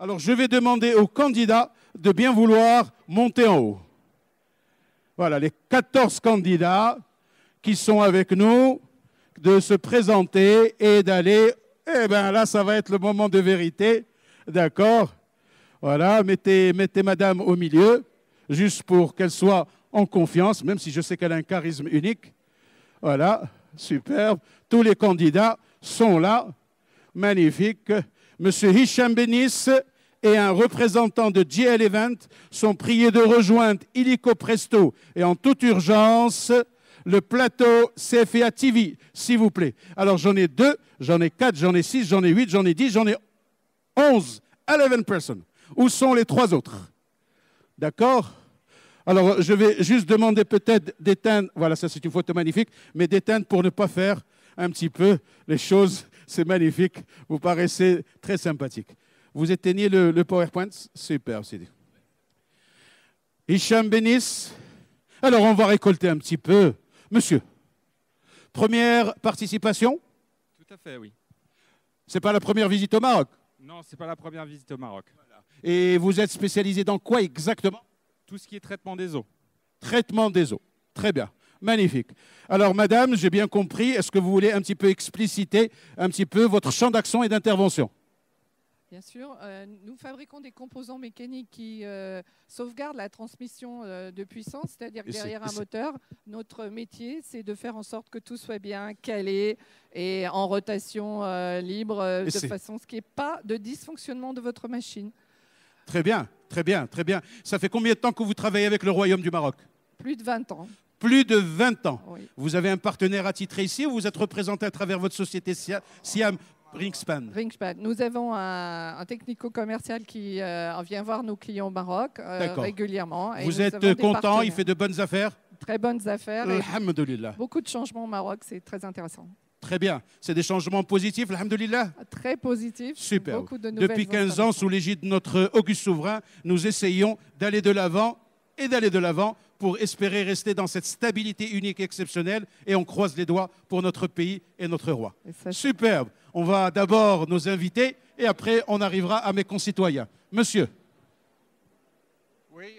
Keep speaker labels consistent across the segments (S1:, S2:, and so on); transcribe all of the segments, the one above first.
S1: Alors, je vais demander aux candidats de bien vouloir monter en haut. Voilà, les 14 candidats qui sont avec nous, de se présenter et d'aller. Eh bien, là, ça va être le moment de vérité. D'accord? Voilà, mettez madame au milieu, juste pour qu'elle soit en confiance, même si je sais qu'elle a un charisme unique. Voilà, superbe. Tous les candidats sont là. Magnifique. Monsieur Hicham Benis et un représentant de GL Event sont priés de rejoindre illico presto et en toute urgence le plateau CFA TV, s'il vous plaît. Alors, j'en ai 2, j'en ai 4, j'en ai 6, j'en ai 8, j'en ai 10, j'en ai 11. 11 personnes. Où sont les 3 autres? D'accord? Alors, je vais juste demander peut-être d'éteindre, voilà, ça c'est une photo magnifique, mais d'éteindre pour ne pas faire un petit peu les choses. C'est magnifique, vous paraissez très sympathique. Vous éteignez le PowerPoint? Super, c'est dit. Hicham Benis. Alors, on va récolter un petit peu. Monsieur, première participation?
S2: Tout à fait, oui.
S1: C'est pas la première visite au Maroc?
S2: Non, c'est pas la première visite au Maroc.
S1: Voilà. Et vous êtes spécialisé dans quoi exactement?
S2: Tout ce qui est traitement des eaux.
S1: Traitement des eaux. Très bien. Magnifique. Alors, madame, j'ai bien compris. Est-ce que vous voulez un petit peu expliciter un petit peu votre champ d'action et d'intervention?
S3: Bien sûr. Nous fabriquons des composants mécaniques qui sauvegardent la transmission de puissance, c'est-à-dire que derrière un moteur, notre métier, c'est de faire en sorte que tout soit bien calé et en rotation libre, de façon à ce qu'il n'y ait pas de dysfonctionnement de votre machine.
S1: Très bien, très bien, très bien. Ça fait combien de temps que vous travaillez avec le Royaume du Maroc?
S3: Plus de 20 ans.
S1: Plus de 20 ans.
S3: Oui.
S1: Vous avez un partenaire attitré ici ou vous êtes représenté à travers votre société Siam Ringspan?
S3: Ringspan. Nous avons un technico-commercial qui vient voir nos clients au Maroc régulièrement. Et
S1: vous êtes content, il fait de bonnes affaires?
S3: Très bonnes affaires.
S1: Alhamdulillah.
S3: Beaucoup de changements au Maroc, c'est très intéressant.
S1: Très bien. C'est des changements positifs, alhamdulillah?
S3: Très positifs.
S1: Super.
S3: Beaucoup de
S1: Depuis 15 ans, sous l'égide de notre auguste souverain, nous essayons d'aller de l'avant et d'aller de l'avant pour espérer rester dans cette stabilité unique et exceptionnelle. Et on croise les doigts pour notre pays et notre roi. Superbe. On va d'abord nos inviter et après on arrivera à mes concitoyens. Monsieur.
S4: Oui,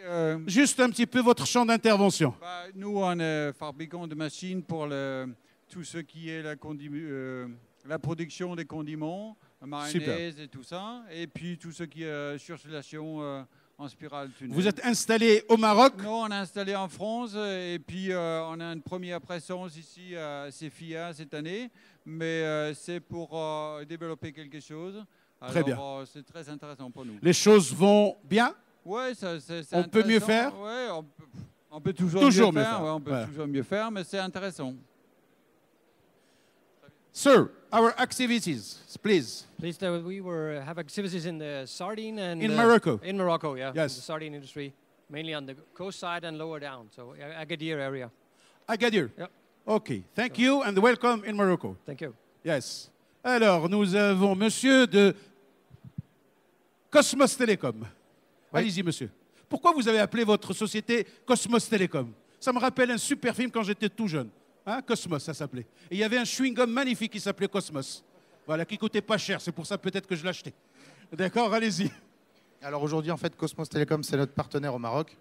S1: juste un petit peu votre champ d'intervention.
S4: Bah, nous, on est fabricants de machines pour tout ce qui est la production des condiments, la mayonnaise et tout ça. Et puis tout ce qui est surgelation en spirale tunnel.
S1: Vous êtes installé au Maroc?
S4: Non, on est installé en France et puis on a une première présence ici à CFIA cette année. Mais c'est pour développer quelque chose. Alors,
S1: très bien.
S4: C'est très intéressant pour nous.
S1: Les choses vont bien?
S4: Oui,
S1: on peut mieux faire?
S4: Oui, on peut toujours mieux faire. Ouais, on peut toujours mieux faire, mais c'est intéressant.
S1: Sir, our activities, please.
S5: Please, we have activities in the sardine and
S1: in Morocco.
S5: In Morocco, yeah.
S1: Yes.
S5: In the sardine industry, mainly on the coast side and lower down, so Agadir area.
S1: Agadir.
S5: Yeah.
S1: Okay. Thank you and welcome in Morocco.
S5: Thank you.
S1: Yes. Alors, nous avons monsieur de Cosmos Telecom. Oui. Allez-y, monsieur. Pourquoi vous avez appelé votre société Cosmos Telecom? Ça me rappelle un super film quand j'étais tout jeune. Hein, Cosmos, ça s'appelait. Et il y avait un chewing-gum magnifique qui s'appelait Cosmos. Voilà, qui coûtait pas cher. C'est pour ça peut-être que je l'ai acheté. D'accord, allez-y.
S6: Alors aujourd'hui, en fait, Cosmos Telecom, c'est notre partenaire au Maroc.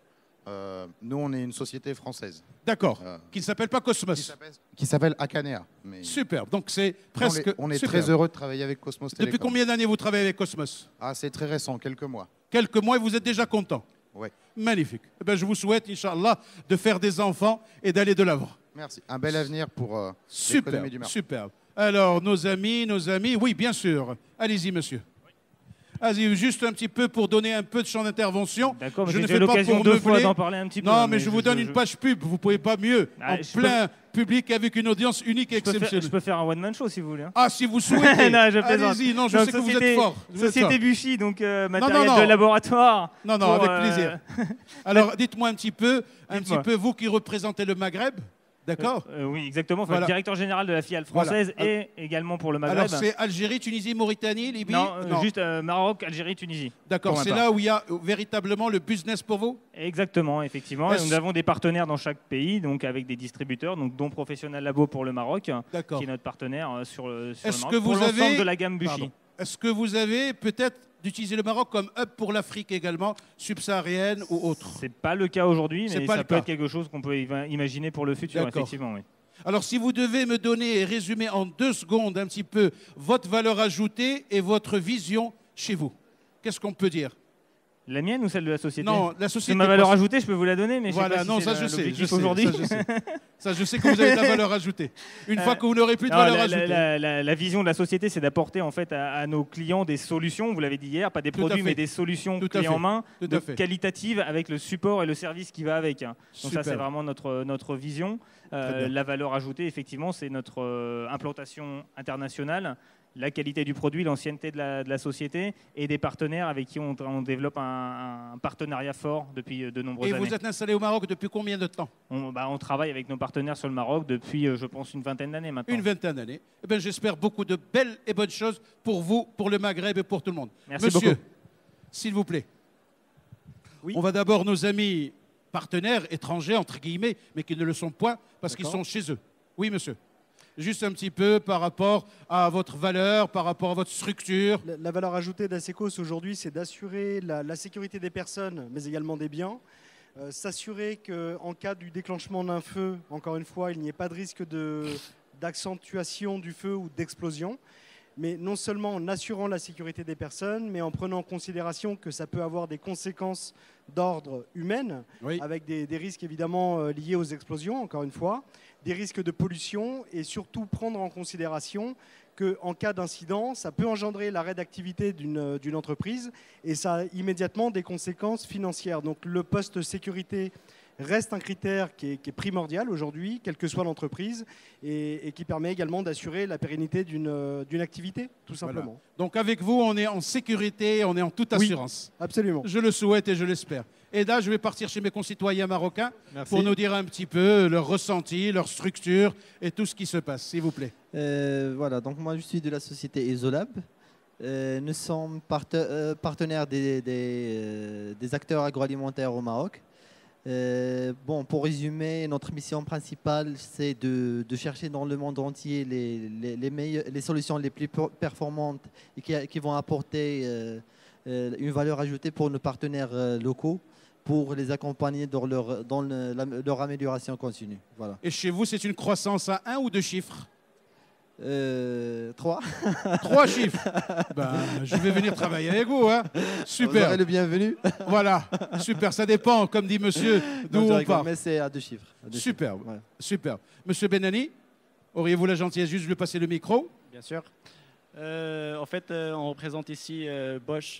S6: Nous, on est une société française.
S1: D'accord. Qui ne s'appelle pas Cosmos.
S6: Qui s'appelle Akanea. Mais...
S1: Super. Donc c'est presque...
S6: On est très heureux de travailler avec Cosmos Telecom.
S1: Depuis combien d'années vous travaillez avec Cosmos?
S6: Ah, c'est très récent, quelques mois.
S1: Quelques mois et vous êtes déjà content?
S6: Oui.
S1: Magnifique. Eh bien, je vous souhaite, Inch'Allah, de faire des enfants et d'aller de l'avant.
S6: Merci. Un bel avenir pour
S1: l'économie du Maroc. Superbe. Alors, nos amis, oui, bien sûr. Allez-y, monsieur. Allez-y, juste un petit peu pour donner un peu de champ d'intervention.
S7: D'accord, mais j'ai eu l'occasion 2 fois d'en parler un petit peu.
S1: Non, mais je vous donne une page pub. Vous ne pouvez pas mieux. En plein public avec une audience unique et exceptionnelle.
S7: Je peux faire un one-man show si vous voulez.
S1: Ah, si vous souhaitez.
S7: Non, je plaisante.
S1: Allez-y, non, je sais que vous êtes fort.
S7: Société Buchy, donc matériel de laboratoire.
S1: Non, avec plaisir. Alors, dites-moi un petit peu, vous qui représentez le Maghreb. D'accord.
S7: Oui, exactement. Enfin, voilà. Directeur général de la filiale française et également pour le Maghreb.
S1: Alors, c'est Algérie, Tunisie, Mauritanie, Libye?
S7: Non, juste Maroc, Algérie, Tunisie.
S1: D'accord, c'est là où il y a véritablement le business pour vous?
S7: Exactement, effectivement. Et nous avons des partenaires dans chaque pays, donc avec des distributeurs, donc dont Professionnel Labo pour le Maroc, qui est notre partenaire sur le Maroc, pour l'ensemble de la gamme Buchy.
S1: Est-ce que vous avez peut-être d'utiliser le Maroc comme hub pour l'Afrique également, subsaharienne ou autre?
S7: C'est pas le cas aujourd'hui, mais ça peut
S1: cas.
S7: être quelque chose qu'on peut imaginer pour le futur, effectivement. Oui.
S1: Alors, si vous devez me donner et résumer en 2 secondes un petit peu votre valeur ajoutée et votre vision chez vous, qu'est-ce qu'on peut dire?
S7: La mienne ou celle de la société?
S1: Non, la société.
S7: Ma valeur ajoutée, je peux vous la donner, mais
S1: voilà,
S7: je sais pas
S1: non,
S7: si
S1: ça
S7: c'est
S1: je sais.
S7: l'objectif aujourd'hui.
S1: Ça, je sais que vous avez de la valeur ajoutée. Une fois que vous n'aurez plus de valeur ajoutée.
S7: La vision de la société, c'est d'apporter en fait à nos clients des solutions. Vous l'avez dit hier, pas des produits, mais des solutions clés en main, qualitatives, avec le support et le service qui va avec. Donc ça, c'est vraiment notre vision. La valeur ajoutée, effectivement, c'est notre implantation internationale, la qualité du produit, l'ancienneté de la société et des partenaires avec qui on développe un partenariat fort depuis de nombreuses années.
S1: Et vous êtes installé au Maroc depuis combien de temps?
S7: On travaille avec nos partenaires sur le Maroc depuis, je pense, une vingtaine d'années maintenant.
S1: Une vingtaine d'années. Eh bien, j'espère beaucoup de belles et bonnes choses pour vous, pour le Maghreb et pour tout le monde.
S7: Merci
S1: Monsieur,
S7: beaucoup.
S1: S'il vous plaît.
S8: Oui.
S1: On va d'abord nos amis partenaires étrangers, entre guillemets, mais qui ne le sont point parce qu'ils sont chez eux. Oui, monsieur. Juste un petit peu par rapport à votre valeur, par rapport à votre structure.
S8: La valeur ajoutée d'Asecos aujourd'hui, c'est d'assurer la sécurité des personnes, mais également des biens. S'assurer qu'en cas du déclenchement d'un feu, encore une fois, il n'y ait pas de risque d'accentuation du feu ou d'explosion. Mais non seulement en assurant la sécurité des personnes, mais en prenant en considération que ça peut avoir des conséquences d'ordre humain, avec des risques évidemment liés aux explosions, encore une fois, des risques de pollution, et surtout prendre en considération qu'en cas d'incident, ça peut engendrer l'arrêt d'activité d'une entreprise, et ça a immédiatement des conséquences financières. Donc le poste sécurité reste un critère qui est primordial aujourd'hui, quelle que soit l'entreprise, et qui permet également d'assurer la pérennité d'une activité, tout simplement.
S1: Voilà. Donc avec vous, on est en sécurité, on est en toute assurance.
S8: Oui, absolument.
S1: Je le souhaite et je l'espère. Et là, je vais partir chez mes concitoyens marocains pour nous dire un petit peu leur ressenti, leur structure et tout ce qui se passe, s'il vous plaît.
S9: Voilà, donc moi je suis de la société Isolab. Nous sommes partenaires des acteurs agroalimentaires au Maroc. Bon, pour résumer, notre mission principale, c'est de chercher dans le monde entier les solutions les plus performantes et qui vont apporter une valeur ajoutée pour nos partenaires locaux, pour les accompagner dans leur amélioration continue. Voilà.
S1: Et chez vous, c'est une croissance à 1 ou 2 chiffres?
S9: 3.
S1: 3 chiffres. Ben, je vais venir travailler avec vous. Hein. Super.
S9: Vous serez le bienvenu.
S1: Voilà, super. Ça dépend, comme dit monsieur, d'où on part.
S9: Mais c'est à 2 chiffres.
S1: Superbe. Ouais. Superbe. Monsieur Benani, auriez-vous la gentillesse juste de lui passer le micro?
S10: Bien sûr. En fait, on représente ici Bosch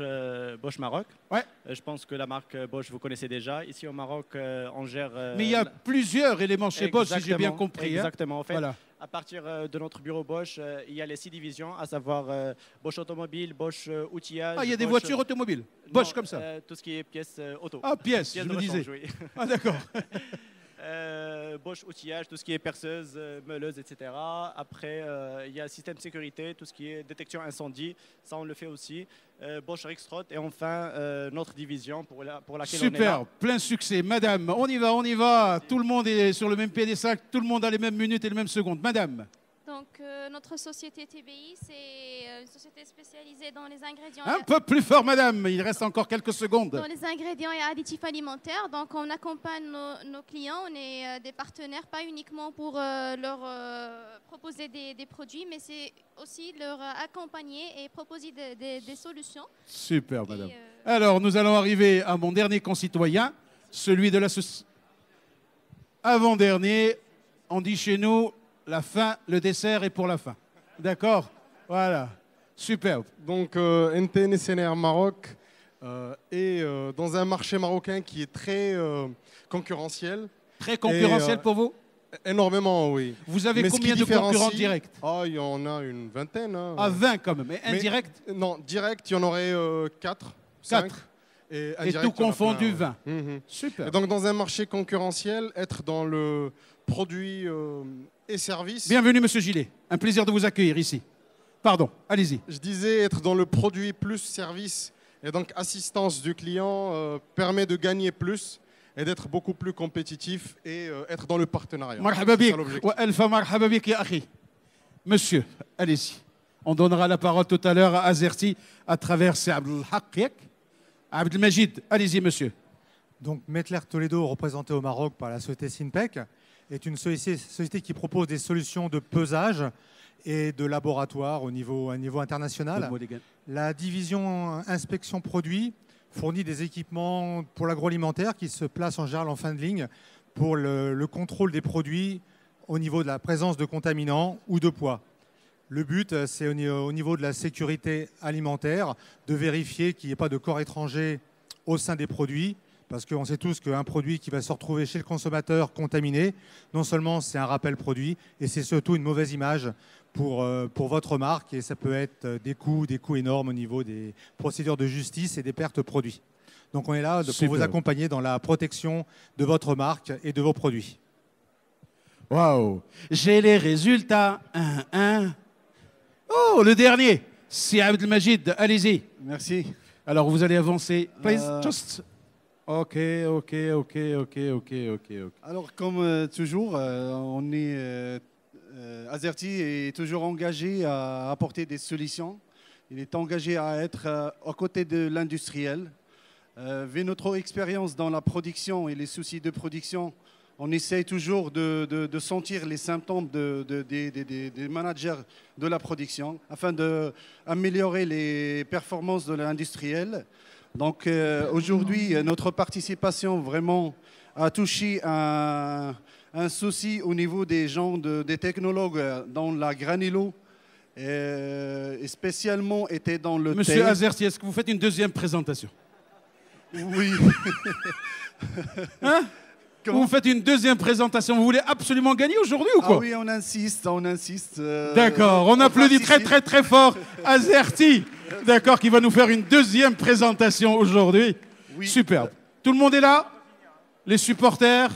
S10: Maroc.
S1: Ouais.
S10: Je pense que la marque Bosch, vous connaissez déjà. Ici au Maroc, on gère...
S1: Mais il y a plusieurs éléments chez Bosch, si j'ai bien compris.
S10: Exactement.
S1: Hein.
S10: En fait,
S1: voilà.
S10: À partir de notre bureau Bosch, il y a les 6 divisions, à savoir Bosch Automobile, Bosch Outillage...
S1: Ah, il y a des voitures automobiles Bosch
S10: non,
S1: comme ça
S10: tout ce qui est pièces auto.
S1: Ah, pièces, je me disais.
S10: Oui.
S1: Ah, d'accord.
S10: Bosch outillage, tout ce qui est perceuse, meuleuse, etc. Après, il y a système de sécurité, tout ce qui est détection incendie, ça on le fait aussi. Bosch Rexroth et enfin notre division pour laquelle on est là.
S1: Super, plein succès. Madame, on y va. Tout le monde est sur le même piédestal, tout le monde a les mêmes minutes et les mêmes secondes. Madame.
S11: Donc, notre société TBI, c'est une société spécialisée dans les ingrédients...
S1: Un peu plus fort, madame, il reste encore quelques secondes.
S11: Dans les ingrédients et additifs alimentaires. Donc, on accompagne nos clients, on est des partenaires, pas uniquement pour leur proposer des produits, mais c'est aussi leur accompagner et proposer des solutions.
S1: Super, madame. Alors, nous allons arriver à mon dernier concitoyen, celui de la société... Avant-dernier, on dit chez nous... La fin, le dessert est pour la fin. D'accord? Voilà. Superbe.
S12: Donc, NTN SNR Maroc est dans un marché marocain qui est très concurrentiel.
S1: Très concurrentiel pour vous?
S12: Énormément, oui.
S1: Vous avez combien de concurrents directs?
S12: Ah, il y en a une vingtaine. Hein.
S1: Ah, 20 quand même. Et indirect?
S12: Non, direct, il y en aurait 4.
S1: 4. Et tout confondu, 20. Super.
S12: Et donc, dans un marché concurrentiel, être dans le produit et service...
S1: Bienvenue, monsieur Gillet. Un plaisir de vous accueillir ici. Pardon, allez-y.
S12: Je disais, être dans le produit plus service et donc assistance du client permet de gagner plus et d'être beaucoup plus compétitif et être dans le partenariat.
S1: Marhaba bik. Wa alfa marhaba bik ya akhi. Monsieur, allez-y. On donnera la parole tout à l'heure à Azerty à travers Abdelhaq. Abdelmajid, allez-y, monsieur.
S13: Donc, Metler Toledo, représenté au Maroc par la société Sinpec, est une société qui propose des solutions de pesage et de laboratoire à niveau international. La division inspection produits fournit des équipements pour l'agroalimentaire qui se placent en général en fin de ligne pour le contrôle des produits au niveau de la présence de contaminants ou de poids. Le but, c'est au niveau de la sécurité alimentaire de vérifier qu'il n'y ait pas de corps étrangers au sein des produits, parce qu'on sait tous qu'un produit qui va se retrouver chez le consommateur contaminé, non seulement c'est un rappel produit, et c'est surtout une mauvaise image pour votre marque, et ça peut être des coûts énormes au niveau des procédures de justice et des pertes produits. Donc on est là pour vous accompagner dans la protection de votre marque et de vos produits.
S1: Waouh! J'ai les résultats. Oh, le dernier, c'est Abdelmajid. Allez-y.
S14: Merci.
S1: Alors, vous allez avancer. Please, just... Ok.
S14: Alors, comme toujours, on est... Azerty est toujours engagé à apporter des solutions. Il est engagé à être aux côtés de l'industriel. Vu notre expérience dans la production et les soucis de production, on essaye toujours de sentir les symptômes des managers de la production afin d'améliorer les performances de l'industriel. Donc aujourd'hui, notre participation vraiment a touché un souci au niveau des gens, des technologues dans la granulo, et spécialement était dans le
S1: Monsieur Azerty, est-ce que vous faites une deuxième présentation?
S14: Oui.
S1: Hein? Vous faites une deuxième présentation. Vous voulez absolument gagner aujourd'hui ou quoi?
S14: Ah oui, on insiste.
S1: D'accord, on applaudit très fort Azerty, d'accord, qui va nous faire une deuxième présentation aujourd'hui. Oui. Superbe. Tout le monde est là? Les supporters?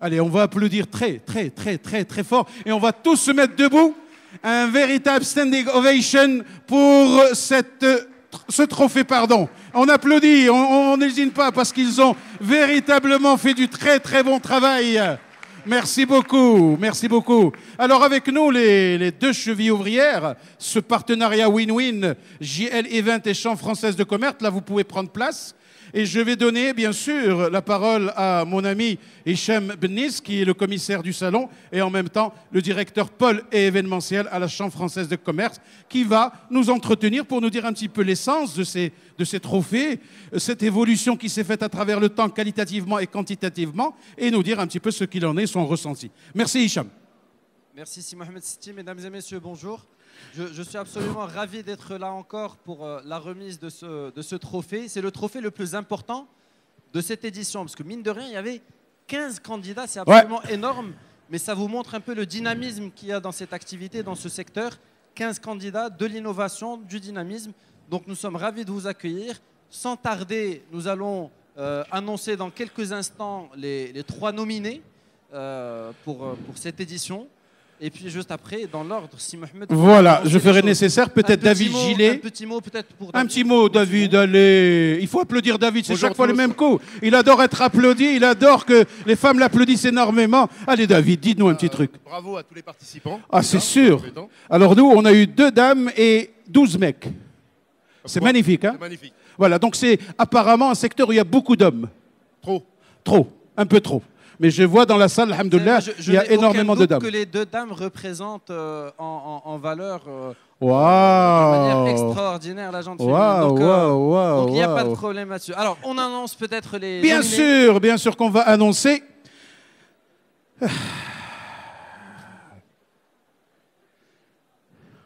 S1: Allez, on va applaudir très fort et on va tous se mettre debout. Un véritable standing ovation pour ce trophée, pardon. On applaudit, on n'hésite pas parce qu'ils ont véritablement fait du très bon travail. Merci beaucoup, merci beaucoup. Alors avec nous, les deux chevilles ouvrières, ce partenariat win-win, JL Event et Chambre française de commerce, là vous pouvez prendre place. Et je vais donner, bien sûr, la parole à mon ami Hicham Bennis, qui est le commissaire du salon, et en même temps le directeur pôle et événementiel à la Chambre française de commerce, qui va nous entretenir pour nous dire un petit peu l'essence de ces trophées, cette évolution qui s'est faite à travers le temps, qualitativement et quantitativement, et nous dire un petit peu ce qu'il en est, son ressenti. Merci Hicham.
S15: Merci Si Mohamed Siti, mesdames et messieurs, bonjour. Je suis absolument ravi d'être là encore pour la remise de ce trophée. C'est le trophée le plus important de cette édition, parce que mine de rien, il y avait 15 candidats, c'est absolument énorme, mais ça vous montre un peu le dynamisme qu'il y a dans cette activité, dans ce secteur. 15 candidats, de l'innovation, du dynamisme. Donc nous sommes ravis de vous accueillir. Sans tarder, nous allons annoncer dans quelques instants les 3 nominés pour cette édition. Et puis juste après, dans l'ordre, si Mohamed...
S1: Voilà, je ferai nécessaire, peut-être David Gillet.
S15: Un petit mot peut-être pour
S1: David. Un petit mot, David, allez. Il faut applaudir David, c'est chaque fois le même coup. Il adore être applaudi, il adore que les femmes l'applaudissent énormément. Allez David, dites-nous un petit truc.
S12: Bravo à tous les participants.
S1: Ah, c'est sûr. Alors nous, on a eu 2 dames et 12 mecs. C'est magnifique, hein?
S12: C'est magnifique.
S1: Voilà, donc c'est apparemment un secteur où il y a beaucoup d'hommes. Trop, un peu trop. Mais je vois dans la salle, alhamdoulilah, il y a énormément de dames.
S15: Que les 2 dames représentent en valeur de
S1: Waouh,
S15: manière extraordinaire la gente féminine. Donc il n'y a pas de problème là-dessus. Alors on annonce peut-être les nominés.
S1: Bien sûr qu'on va annoncer.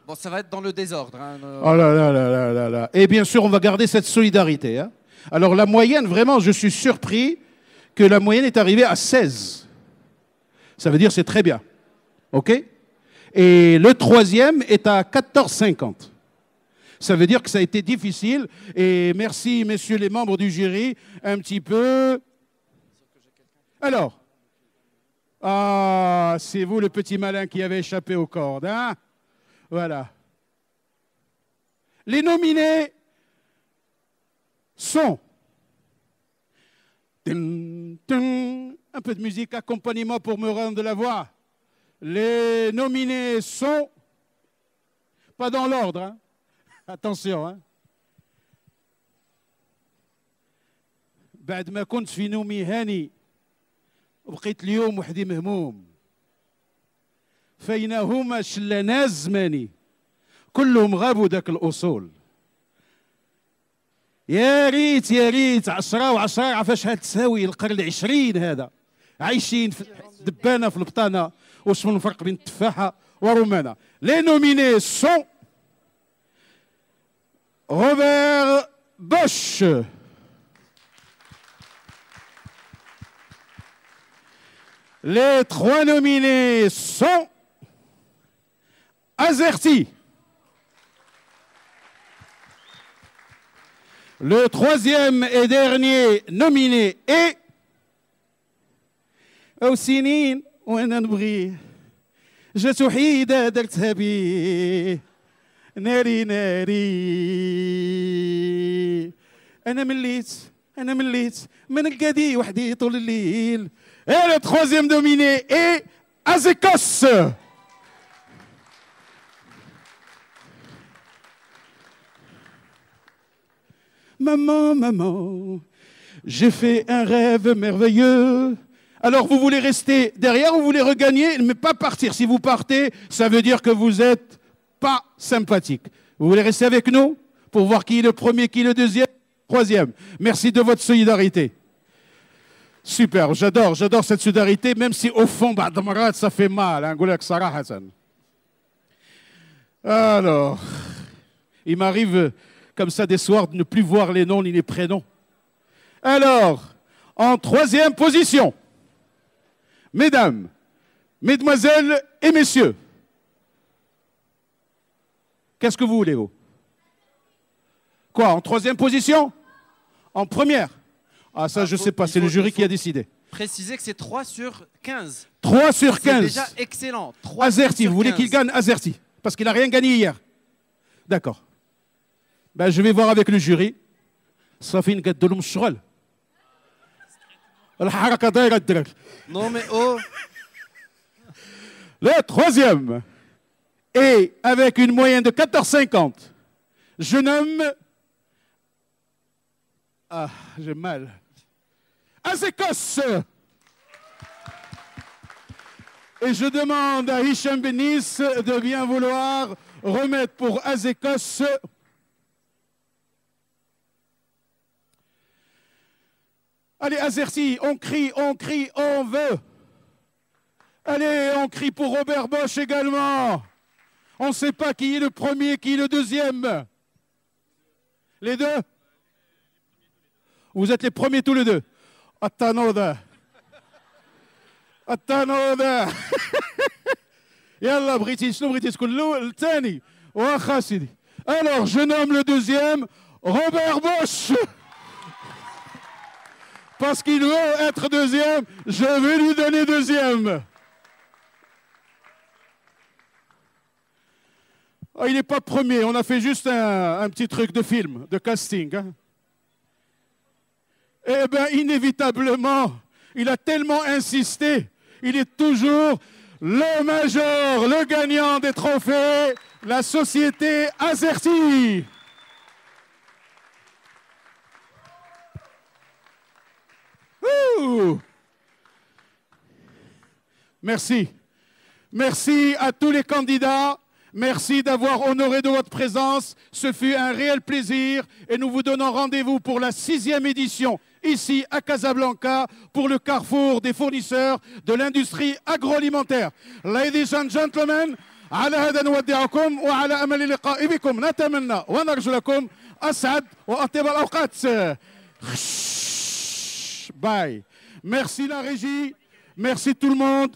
S15: Bon, ça va être dans le désordre. Hein,
S1: Oh là. Et bien sûr, on va garder cette solidarité. Hein. Alors la moyenne, vraiment, je suis surpris que la moyenne est arrivée à 16. Ça veut dire c'est très bien. OK? Et le 3e est à 14,50. Ça veut dire que ça a été difficile. Et merci, messieurs les membres du jury, un petit peu. Alors, c'est vous le petit malin qui avait échappé aux cordes. Hein? Voilà. Les nominés sont... Un peu de musique, accompagnez-moi pour me rendre de la voix. Les nominés sont Pas dans l'ordre, hein. Attention, hein. بعد ما كنت في نومي هاني وبقيت اليوم وحدي مهموم فين هما شلاناز زماني كلهم غابوا ذاك الأصول يا ريت يا ريت 10 و10 عفاش هتساوي القرن 20 هذا عايشين في دبانة في البطانة واش من الفرق بين التفاحة ورمانة. لي نوميني سون روبert Bosch, les 3 nominés sont Azerty. Le 3e et dernier nominé est أوسنين وأنا نبغي جات وحيدة درتها بيه ناري ناري أنا مليت ما نلقادي وحدي طول الليل. Et le 3e nominé est Azekos. Maman, maman, j'ai fait un rêve merveilleux. Alors vous voulez rester derrière ou vous voulez regagner, mais pas partir. Si vous partez, ça veut dire que vous n'êtes pas sympathique. Vous voulez rester avec nous pour voir qui est le premier, qui est le deuxième, troisième. Merci de votre solidarité. Super, j'adore cette solidarité, même si au fond, ça fait mal. Alors, il m'arrive comme ça des soirs de ne plus voir les noms ni les prénoms. Alors, en 3e position, mesdames, mesdemoiselles et messieurs, qu'est-ce que vous voulez, vous? Quoi, en 3e position? En première? Ah, ça, je ne sais pas, c'est le jury qui a décidé.
S15: Précisez que c'est 3 sur 15.
S1: 3 sur 15.
S15: C'est déjà excellent.
S1: Azerty, vous voulez qu'il gagne Azerty? Parce qu'il n'a rien gagné hier. D'accord. Ben, je vais voir avec le jury. Safin Gaddoulum Choural.
S15: Non, mais oh.
S1: Le 3e. Et avec une moyenne de 14,50, je nomme. Ah, j'ai mal. Azekos. Et je demande à Hicham Benis de bien vouloir remettre pour Azekos allez, Azerty, on crie, on veut. Allez, on crie pour Robert Bosch également. On ne sait pas qui est le premier, qui est le deuxième. Les deux? Vous êtes les premiers tous les deux. Attanoda. Attanoda. Yallah, British, le British, le Tani. Alors, je nomme le deuxième Robert Bosch. Parce qu'il veut être deuxième, je vais lui donner deuxième. Oh, il n'est pas premier, on a fait juste un petit truc de film, de casting. Hein. Eh bien, inévitablement, il a tellement insisté, il est toujours le major, le gagnant des trophées, la société Azerty. Merci. Merci à tous les candidats. Merci d'avoir honoré de votre présence. Ce fut un réel plaisir et nous vous donnons rendez-vous pour la 6e édition ici à Casablanca pour le carrefour des fournisseurs de l'industrie agroalimentaire. Ladies and gentlemen, على هذا نودعكم وعلى أمل اللقاء بكم نتمنى ونرجو لكم أسعد وأطيب الأوقات. Bye. Merci la régie. Merci tout le monde.